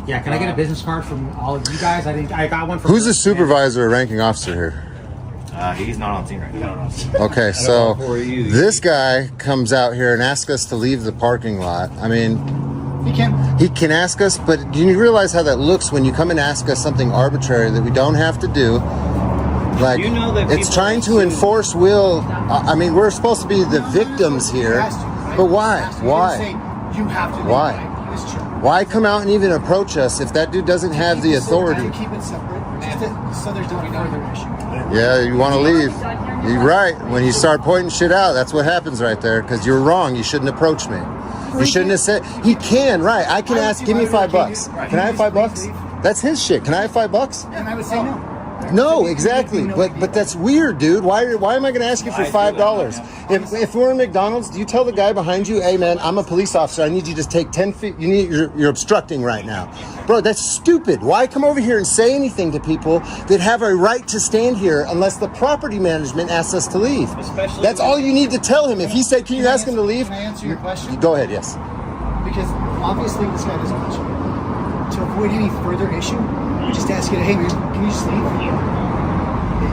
Yeah, can I get a business card from all of you guys? I got one from... Who's the supervisor or ranking officer here? He's not on scene right now. Okay, so this guy comes out here and asks us to leave the parking lot. I mean, he can ask us, but do you realize how that looks when you come and ask us something arbitrary that we don't have to do? Like, you know that it's trying to enforce will. I mean, we're supposed to be the victims here, but why? You have to. Why? Why come out and even approach us if that dude doesn't have the authority? Keep it separate, so there's no further issue. Yeah, you want to leave. You're right. When you start pointing shit out, that's what happens right there, because you're wrong. You shouldn't approach me. You shouldn't have said... He can, right. I can ask, give me $5. Can I have $5? That's his shit. Can I have $5? And I would say no. No, exactly. But that's weird, dude. Why am I going to ask you for $5? If we're in McDonald's, do you tell the guy behind you, hey, man, I'm a police officer. I need you to just take 10 feet. You're obstructing right now. Bro, that's stupid. Why come over here and say anything to people that have a right to stand here unless the property management asks us to leave? That's all you need to tell him. If he said, can you ask him to leave? Can I answer your question? Go ahead, yes. Because obviously this guy doesn't want you. To avoid any further issue, we just ask you, hey man, can you just leave?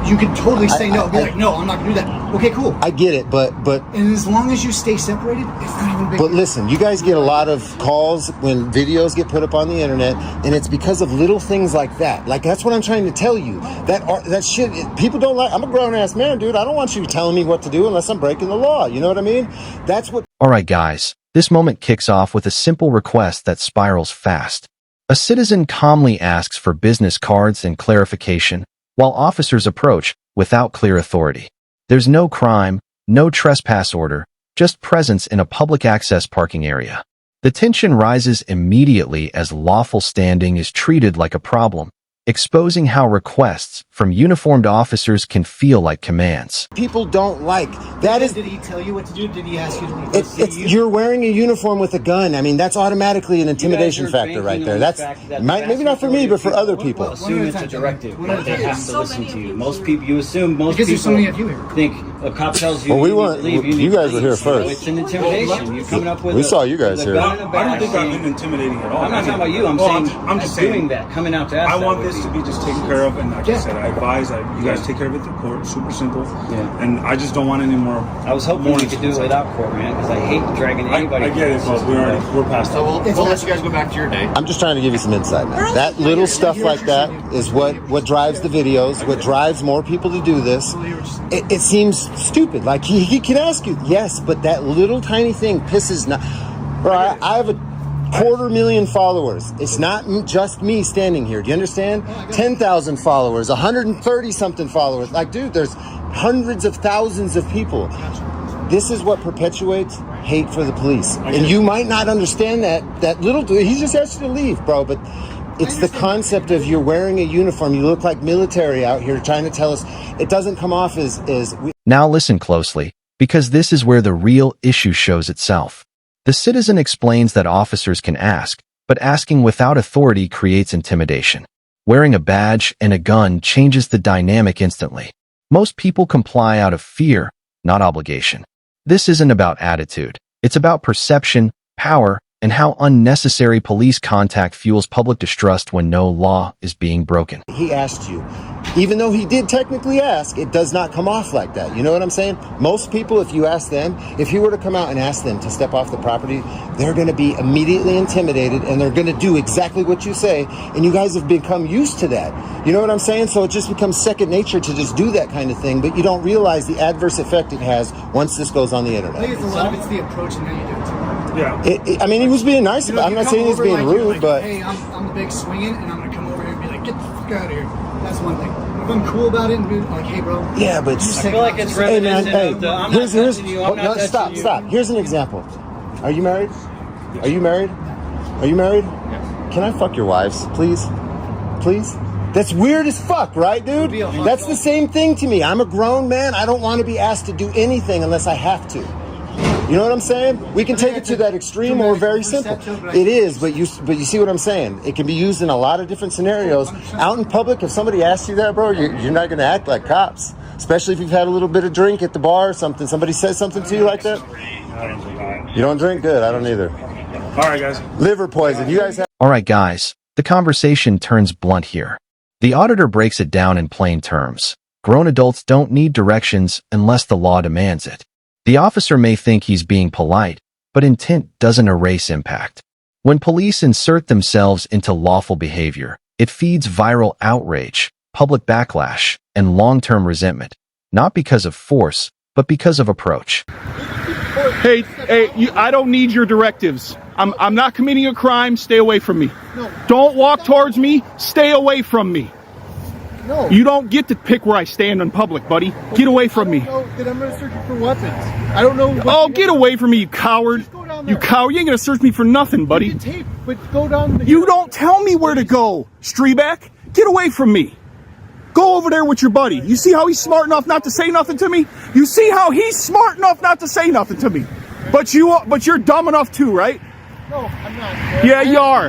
You can totally say no. Be like, no, I'm not gonna do that. Okay, cool. I get it, but and as long as you stay separated, it's not even big. But listen, you guys get a lot of calls when videos get put up on the internet, and it's because of little things like that. Like, that's what I'm trying to tell you. That shit, people don't like. I'm a grown ass man, dude. I don't want you telling me what to do unless I'm breaking the law. You know what I mean? That's what. All right, guys. This moment kicks off with a simple request that spirals fast. A citizen calmly asks for business cards and clarification, while officers approach without clear authority. There's no crime, no trespass order, just presence in a public access parking area. The tension rises immediately as lawful standing is treated like a problem, exposing how requests from uniformed officers can feel like commands. People don't like. That is. Did he tell you what to do? Did he ask you to leave? You're wearing a uniform with a gun. I mean, that's automatically an intimidation factor right there. That's maybe not for me, but for other people. Assume it's a directive. They have to listen to you. Most people, you assume most because people there's so many of you here. think a cop tells you. Well, we weren't. Leave, you guys were here So first. it's an intimidation. You're coming up with. We saw you guys here. I don't think I've been intimidating at all. I'm not talking about you. I'm saying I'm just doing that. Coming out to ask. I want this to be just taken care of, and like I said, I advise that you guys take care of it through court. Super simple. Yeah. And I just don't want any more. I was hoping we could do it without court, man, because I hate dragging anybody. I get it, but we're past that. So we'll let you guys go back to your day. I'm just trying to give you some insight, man. That little stuff like that is what drives the videos, what drives more people to do this. It seems stupid. Like, he can ask you, yes, but that little tiny thing pisses not. Bro, I have a 250,000 followers. It's not just me standing here. Do you understand? 10,000 followers, 130 something followers. Like, dude, there's hundreds of thousands of people. This is what perpetuates hate for the police. And you might not understand that little dude. He just asked you to leave, bro. But it's the concept of you're wearing a uniform. You look like military out here trying to tell us. It doesn't come off as Now listen closely, because this is where the real issue shows itself. The citizen explains that officers can ask, but asking without authority creates intimidation. Wearing a badge and a gun changes the dynamic instantly. Most people comply out of fear, not obligation. This isn't about attitude. It's about perception, power, and how unnecessary police contact fuels public distrust when no law is being broken. He asked you. Even though he did technically ask, it does not come off like that. You know what I'm saying? Most people, if you ask them, if he were to come out and ask them to step off the property, they're going to be immediately intimidated and they're going to do exactly what you say. And you guys have become used to that. You know what I'm saying? So it just becomes second nature to just do that kind of thing, but you don't realize the adverse effect it has once this goes on the internet. I think it's a lot of it's the approach and how you do it too. Yeah. I mean, he was being nice. I'm not saying he's being rude, but hey, I'm the big swinging, and I'm gonna come over here and be like, get the fuck out of here. That's one thing. If I'm cool about it and be like, hey, bro. Yeah, but I feel like it's hey, man, reminiscent hey, of the I'm not touching you, I'm not touching you. Stop. Here's an example. Are you married? Are you married? Are you married? Yes. Can I fuck your wives, please? Please? That's weird as fuck, right, dude? That's the same thing to me. I'm a grown man. I don't want to be asked to do anything unless I have to. You know what I'm saying? We can take it to that extreme or very simple. It is, but you see what I'm saying? It can be used in a lot of different scenarios. Out in public, if somebody asks you that, bro, you're not going to act like cops. Especially if you've had a little bit of drink at the bar or something. Somebody says something to you like that? I don't drink. You don't drink? Good. I don't either. All right, guys. Liver poison. You guys have... All right, guys. The conversation turns blunt here. The auditor breaks it down in plain terms. Grown adults don't need directions unless the law demands it. The officer may think he's being polite, but intent doesn't erase impact. When police insert themselves into lawful behavior, it feeds viral outrage, public backlash, and long-term resentment, not because of force, but because of approach. Hey, I don't need your directives. I'm not committing a crime. Stay away from me. No. Don't walk towards me. Stay away from me. No. You don't get to pick where I stand in public, buddy. Get away from me. I don't know that I'm going to search you for weapons. I don't know. Oh, get away from me, you coward. Just go down there. You coward. You ain't going to search me for nothing, buddy. You can tape, but go down. You don't tell me where to go, Streeback. Get away from me. Go over there with your buddy. You see how he's smart enough not to say nothing to me? You see how he's smart enough not to say nothing to me? But you're dumb enough too, right? No, I'm not. Yeah, you are.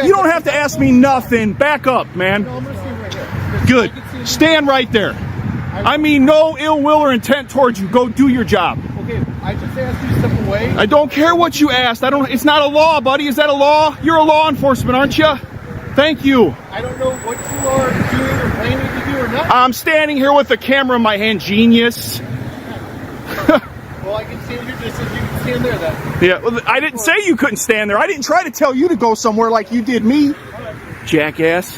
You don't have to back ask me nothing. Back up, man. No, I'm going to stand right here. Good. I can see you. Stand right there. I mean no ill will or intent towards you. Go do your job. Okay, I just asked you to step away. I don't care what you asked. It's not a law, buddy. Is that a law? You're a law enforcement, aren't you? Thank you. I don't know what you are doing or planning to do or not. I'm standing here with the camera in my hand, genius. Well, I can stand here just as you can stand there then. Yeah, well, I didn't say you couldn't stand there. I didn't try to tell you to go somewhere like you did me, jackass.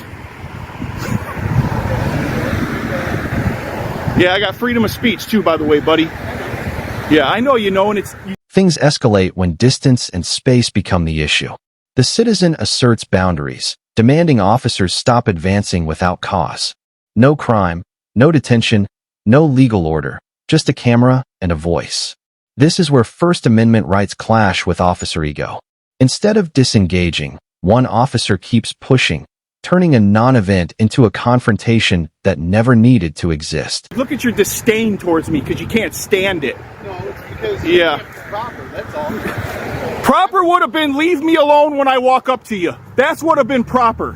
Yeah, I got freedom of speech too, by the way, buddy. Yeah, I know you know, and it's... Things escalate when distance and space become the issue. The citizen asserts boundaries, demanding officers stop advancing without cause. No crime, no detention, no legal order, just a camera and a voice. This is where First Amendment rights clash with officer ego. Instead of disengaging, one officer keeps pushing, turning a non-event into a confrontation that never needed to exist. Look at your disdain towards me because you can't stand it. No, it's because Yeah. it's proper, that's all. Proper would have been leave me alone when I walk up to you. That's what have been proper.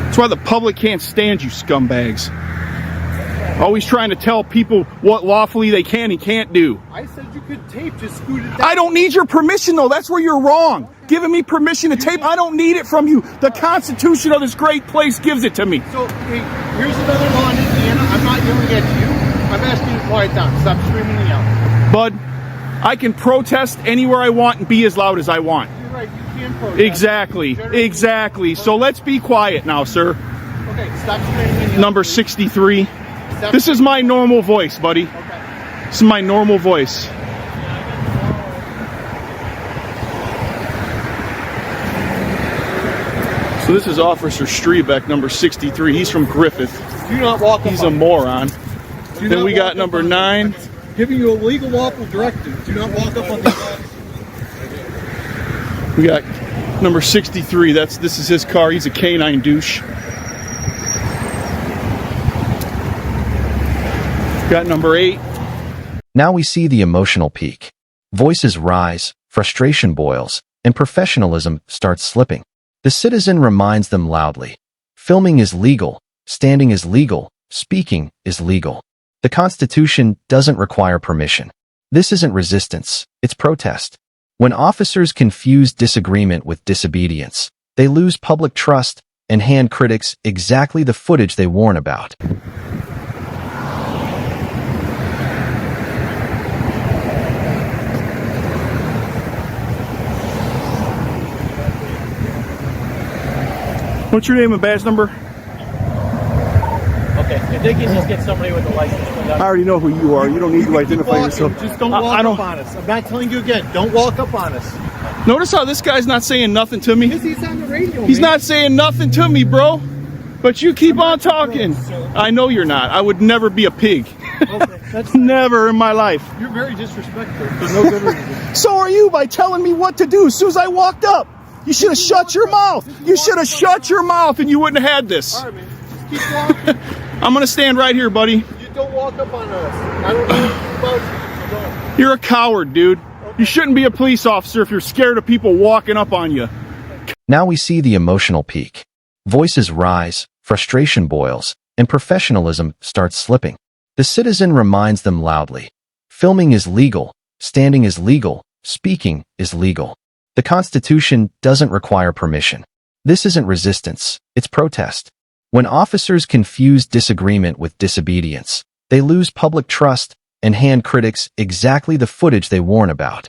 That's why the public can't stand you scumbags. Always trying to tell people what lawfully they can and can't do. I said you could tape, just scoot it down. I don't need your permission though, that's where you're wrong. Giving me permission to tape, I don't need it from you. The Constitution of this great place gives it to me. So, hey, here's another law in Indiana. I'm not yelling at you. I'm asking you to quiet down. Stop screaming and yelling. Bud, I can protest anywhere I want and be as loud as I want. You're right, you can protest. Exactly. So let's be quiet now, sir. Okay, stop screaming and yelling. Number 63. This is my normal voice, buddy. Okay. This is my normal voice. So this is Officer Streebeck, number 63. He's from Griffith. Do not walk up He's a on moron. Do Then not we walk got up number on 9. Giving you a legal lawful directive. Do not walk up on the We got number 63. This is his car. He's a canine douche. Got number 8. Now we see the emotional peak. Voices rise, frustration boils, and professionalism starts slipping. The citizen reminds them loudly. Filming is legal, standing is legal, speaking is legal. The Constitution doesn't require permission. This isn't resistance, it's protest. When officers confuse disagreement with disobedience, they lose public trust and hand critics exactly the footage they warn about. What's your name and badge number? Okay, if they can just get somebody with a license. I already know who you are. You don't need to identify walking. yourself. Just don't I walk don't- up on us. I'm not telling you again. Don't walk up on us. Notice how this guy's not saying nothing to me? Because he's on the radio. He's man. not saying nothing to me, bro. But you keep on talking. I know you're not. I would never be a pig. Okay, that's fine. Never in my life. You're very disrespectful for no good reason. So are you by telling me what to do as soon as I walked up. You should have shut your mouth. You should have shut your mouth and you wouldn't have had this. All right, man. Just keep walking. I'm going to stand right here, buddy. You don't walk up on us. I don't know about you. Don't. You're a coward, dude. You shouldn't be a police officer if you're scared of people walking up on you. Now we see the emotional peak. Voices rise, frustration boils, and professionalism starts slipping. The citizen reminds them loudly. Filming is legal, standing is legal, speaking is legal. The Constitution doesn't require permission. This isn't resistance, it's protest. When officers confuse disagreement with disobedience, they lose public trust and hand critics exactly the footage they warn about.